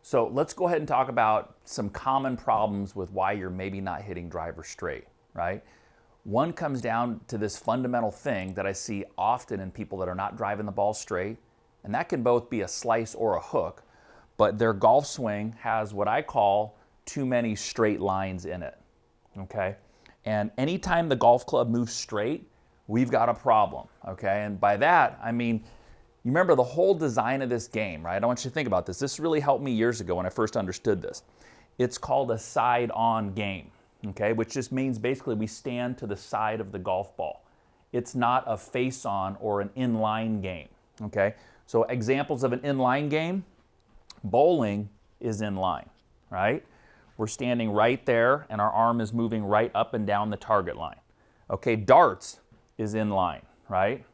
So let's go ahead and talk about some common problems with why you're maybe not hitting drivers straight, right? One comes down to this fundamental thing that I see often in people that are not driving the ball straight, and that can both be a slice or a hook, but their golf swing has what I call too many straight lines in it, okay? And anytime the golf club moves straight, we've got a problem, okay? And by that, I mean, you remember the whole design of this game, right? I want you to think about this. This really helped me years ago when I first understood this. It's called a side-on game, okay? Which just means basically we stand to the side of the golf ball. It's not a face-on or an inline game, okay? So examples of an inline game, bowling is inline, right? We're standing right there and our arm is moving right up and down the target line. Okay, darts is inline, right?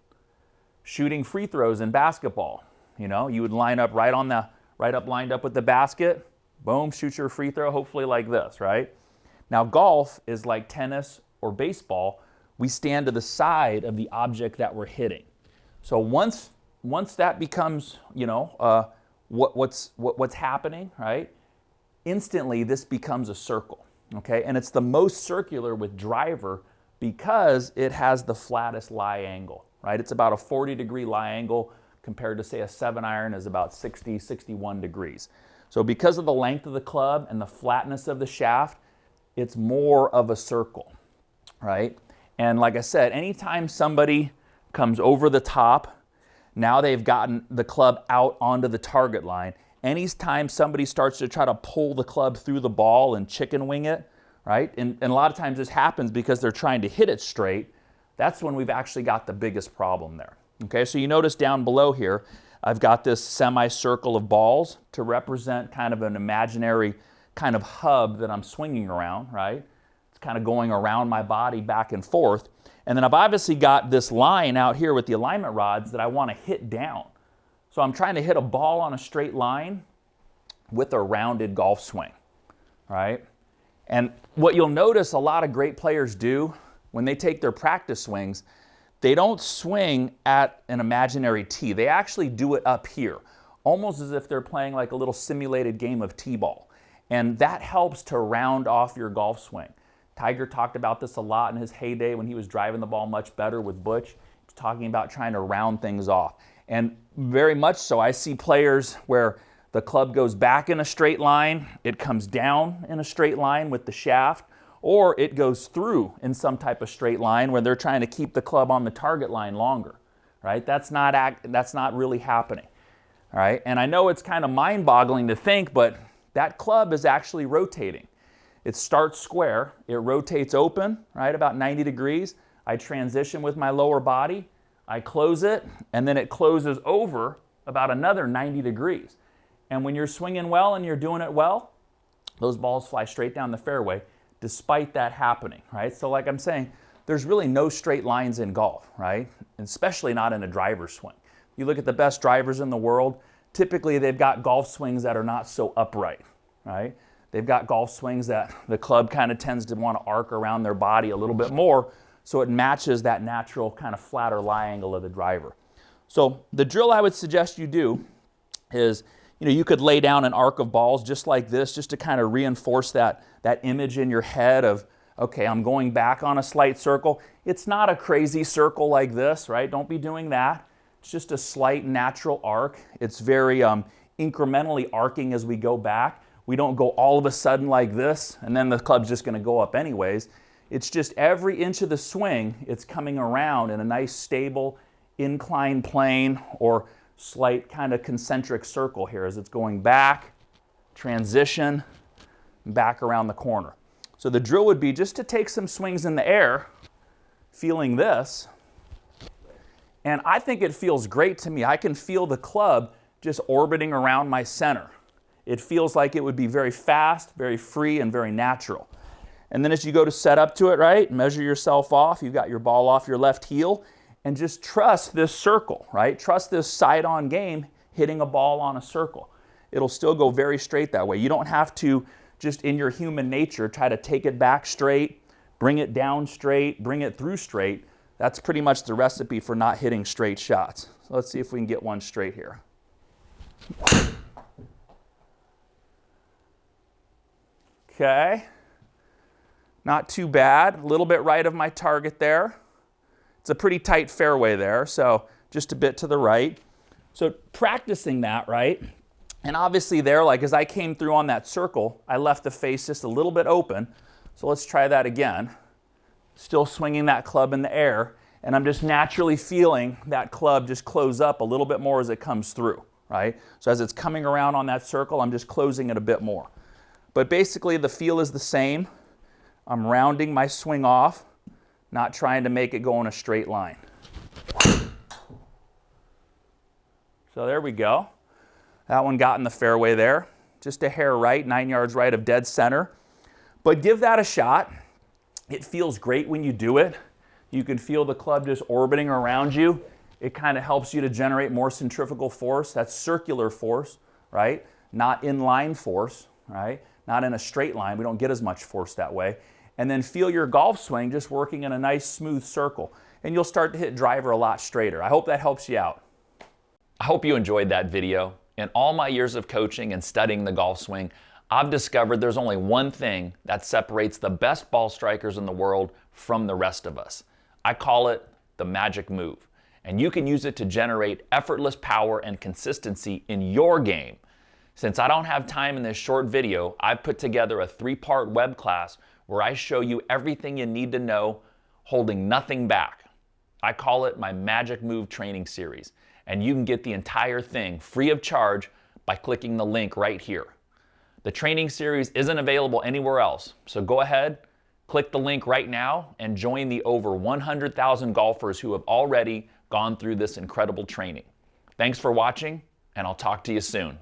Shooting free throws in basketball, you know, you would line up lined up with the basket, boom, shoot your free throw, hopefully like this, right? Now golf is like tennis or baseball. We stand to the side of the object that we're hitting. So once that becomes, you know, what's happening, right? Instantly this becomes a circle, okay? And it's the most circular with driver because it has the flattest lie angle, right? It's about a 40-degree lie angle compared to, say, a 7-iron is about 60, 61 degrees. So because of the length of the club and the flatness of the shaft, it's more of a circle, right? And like I said, anytime somebody comes over the top, now they've gotten the club out onto the target line. Anytime somebody starts to try to pull the club through the ball and chicken wing it, right? And a lot of times this happens because they're trying to hit it straight. That's when we've actually got the biggest problem there. Okay, so you notice down below here, I've got this semicircle of balls to represent kind of an imaginary kind of hub that I'm swinging around, right? It's kind of going around my body back and forth. And then I've obviously got this line out here with the alignment rods that I want to hit down. So I'm trying to hit a ball on a straight line with a rounded golf swing, right? And what you'll notice a lot of great players do when they take their practice swings, they don't swing at an imaginary tee. They actually do it up here, almost as if they're playing like a little simulated game of t-ball. And that helps to round off your golf swing. Tiger talked about this a lot in his heyday when he was driving the ball much better with Butch. He was talking about trying to round things off. And very much so, I see players where the club goes back in a straight line, it comes down in a straight line with the shaft, or it goes through in some type of straight line where they're trying to keep the club on the target line longer, right? That's not really happening, all right? And I know it's kind of mind-boggling to think, but that club is actually rotating. It starts square, it rotates open, right, about 90 degrees. I transition with my lower body, I close it, and then it closes over about another 90 degrees. And when you're swinging well and you're doing it well, those balls fly straight down the fairway despite that happening, right? So like I'm saying, there's really no straight lines in golf, right? And especially not in a driver's swing. You look at the best drivers in the world, typically they've got golf swings that are not so upright, right? They've got golf swings that the club kind of tends to want to arc around their body a little bit more, so it matches that natural kind of flatter lie angle of the driver. So the drill I would suggest you do is, you know, you could lay down an arc of balls just like this, just to kind of reinforce that image in your head of, okay, I'm going back on a slight circle. It's not a crazy circle like this, right? Don't be doing that. It's just a slight natural arc. It's very incrementally arcing as we go back. We don't go all of a sudden like this, and then the club's just going to go up anyways. It's just every inch of the swing, it's coming around in a nice stable inclined plane or slight kind of concentric circle here as it's going back, transition, back around the corner. So the drill would be just to take some swings in the air, feeling this, and I think it feels great to me. I can feel the club just orbiting around my center. It feels like it would be very fast, very free, and very natural. And then as you go to set up to it, right, measure yourself off. You've got your ball off your left heel, and just trust this circle, right? Trust this side-on game, hitting a ball on a circle. It'll still go very straight that way. You don't have to just in your human nature try to take it back straight, bring it down straight, bring it through straight. That's pretty much the recipe for not hitting straight shots. So let's see if we can get one straight here. Okay. Not too bad. A little bit right of my target there. It's a pretty tight fairway there, so just a bit to the right. So practicing that, right? And obviously there, like as I came through on that circle, I left the face just a little bit open. So let's try that again. Still swinging that club in the air, and I'm just naturally feeling that club just close up a little bit more as it comes through, right? So as it's coming around on that circle, I'm just closing it a bit more. But basically the feel is the same. I'm rounding my swing off, not trying to make it go in a straight line. So there we go. That one got in the fairway there. Just a hair right, 9 yards right of dead center. But give that a shot. It feels great when you do it. You can feel the club just orbiting around you. It kind of helps you to generate more centrifugal force. That's circular force, right? Not inline force, right? Not in a straight line. We don't get as much force that way. And then feel your golf swing just working in a nice smooth circle. And you'll start to hit driver a lot straighter. I hope that helps you out. I hope you enjoyed that video. In all my years of coaching and studying the golf swing, I've discovered there's only one thing that separates the best ball strikers in the world from the rest of us. I call it the magic move. And you can use it to generate effortless power and consistency in your game. Since I don't have time in this short video, I've put together a 3-part web class where I show you everything you need to know, holding nothing back. I call it my Magic Move Training Series, and you can get the entire thing free of charge by clicking the link right here. The training series isn't available anywhere else, so go ahead, click the link right now, and join the over 100,000 golfers who have already gone through this incredible training. Thanks for watching, and I'll talk to you soon.